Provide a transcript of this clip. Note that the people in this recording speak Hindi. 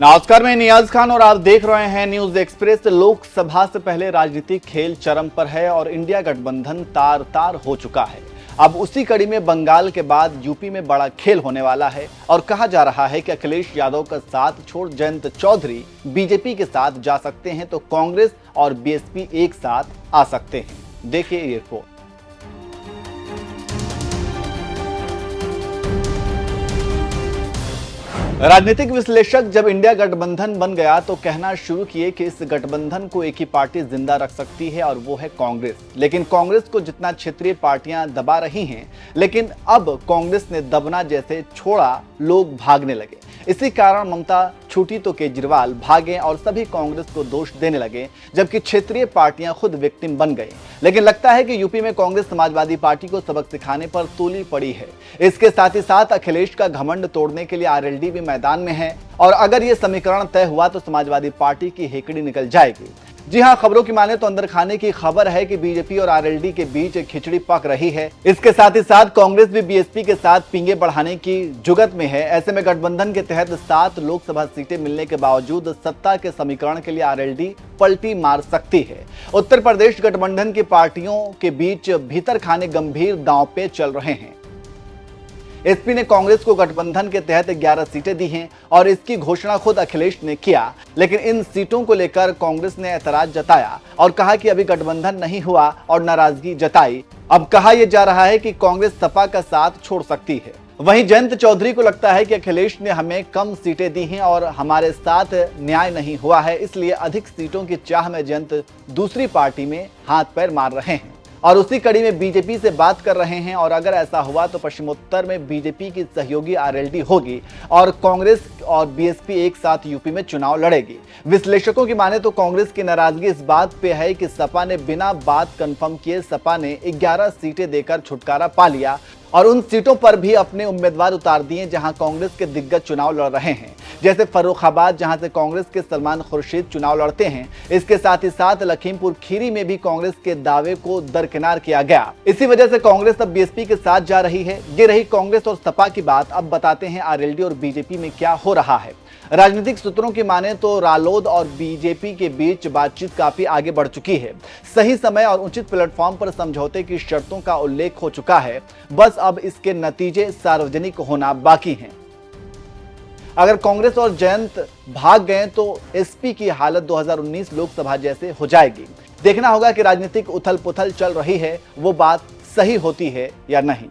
नमस्कार, मैं नियाज खान और आप देख रहे हैं न्यूज एक्सप्रेस। लोकसभा से पहले राजनीतिक खेल चरम पर है और इंडिया गठबंधन तार तार हो चुका है। अब उसी कड़ी में बंगाल के बाद यूपी में बड़ा खेल होने वाला है और कहा जा रहा है कि अखिलेश यादव का साथ छोड़ जयंत चौधरी बीजेपी के साथ जा सकते हैं तो कांग्रेस और बीएसपी एक साथ आ सकते हैं। देखिए ये रिपोर्ट। राजनीतिक विश्लेषक जब इंडिया गठबंधन बन गया तो कहना शुरू किए कि इस गठबंधन को एक ही पार्टी जिंदा रख सकती है और वो है कांग्रेस। लेकिन कांग्रेस को जितना क्षेत्रीय पार्टियां दबा रही हैं, लेकिन अब कांग्रेस ने दबना जैसे छोड़ा, लोग भागने लगे। इसी कारण ममता छूटी तो केजरीवाल भागे और सभी कांग्रेस को दोष देने लगे, जबकि क्षेत्रीय पार्टियां खुद विक्टिम बन गई। लेकिन लगता है कि यूपी में कांग्रेस समाजवादी पार्टी को सबक सिखाने पर तूली पड़ी है। इसके साथ ही साथ अखिलेश का घमंड तोड़ने के लिए आरएलडी भी मैदान में है और अगर ये समीकरण तय हुआ तो समाजवादी पार्टी की हेकड़ी निकल जाएगी। जी हां, खबरों की माने तो अंदर खाने की खबर है कि बीजेपी और आरएलडी के बीच खिचड़ी पक रही है। इसके साथ ही साथ कांग्रेस भी बीएसपी के साथ पींगे बढ़ाने की जुगत में है। ऐसे में गठबंधन के तहत 7 लोकसभा सीटें मिलने के बावजूद सत्ता के समीकरण के लिए आरएलडी पलटी मार सकती है। उत्तर प्रदेश गठबंधन की पार्टियों के बीच भीतर खाने गंभीर दांव पे चल रहे हैं। एसपी ने कांग्रेस को गठबंधन के तहत 11 सीटें दी हैं और इसकी घोषणा खुद अखिलेश ने किया। लेकिन इन सीटों को लेकर कांग्रेस ने ऐतराज जताया और कहा कि अभी गठबंधन नहीं हुआ और नाराजगी जताई। अब कहा यह जा रहा है कि कांग्रेस सपा का साथ छोड़ सकती है। वहीं जयंत चौधरी को लगता है कि अखिलेश ने हमें कम सीटें दी हैं और हमारे साथ न्याय नहीं हुआ है, इसलिए अधिक सीटों की चाह में जयंत दूसरी पार्टी में हाथ पैर मार रहे हैं और उसी कड़ी में बीजेपी से बात कर रहे हैं। और अगर ऐसा हुआ तो पश्चिमोत्तर में बीजेपी की सहयोगी आरएलडी होगी और कांग्रेस और बीएसपी एक साथ यूपी में चुनाव लड़ेगी। विश्लेषकों की माने तो कांग्रेस की नाराजगी इस बात पे है कि सपा ने बिना बात कंफर्म किए सपा ने 11 सीटें देकर छुटकारा पा लिया और उन सीटों पर भी अपने उम्मीदवार उतार दिए जहां कांग्रेस के दिग्गज चुनाव लड़ रहे हैं, जैसे फर्रुखाबाद जहां से कांग्रेस के सलमान खुर्शीद चुनाव लड़ते हैं। इसके साथ ही साथ लखीमपुर खीरी में भी कांग्रेस के दावे को दरकिनार किया गया। इसी वजह से कांग्रेस अब बीएसपी के साथ जा रही है। ये रही कांग्रेस और सपा की बात। अब बताते हैं आरएलडी और बीजेपी में क्या हो रहा है। राजनीतिक सूत्रों की माने तो रालोद और बीजेपी के बीच बातचीत काफी आगे बढ़ चुकी है। सही समय और उचित प्लेटफॉर्म पर समझौते की शर्तों का उल्लेख हो चुका है। बस अब इसके नतीजे सार्वजनिक होना बाकी हैं। अगर कांग्रेस और जयंत भाग गए तो एसपी की हालत 2019 लोकसभा जैसे हो जाएगी। देखना होगा कि राजनीतिक उथल पुथल चल रही है वो बात सही होती है या नहीं।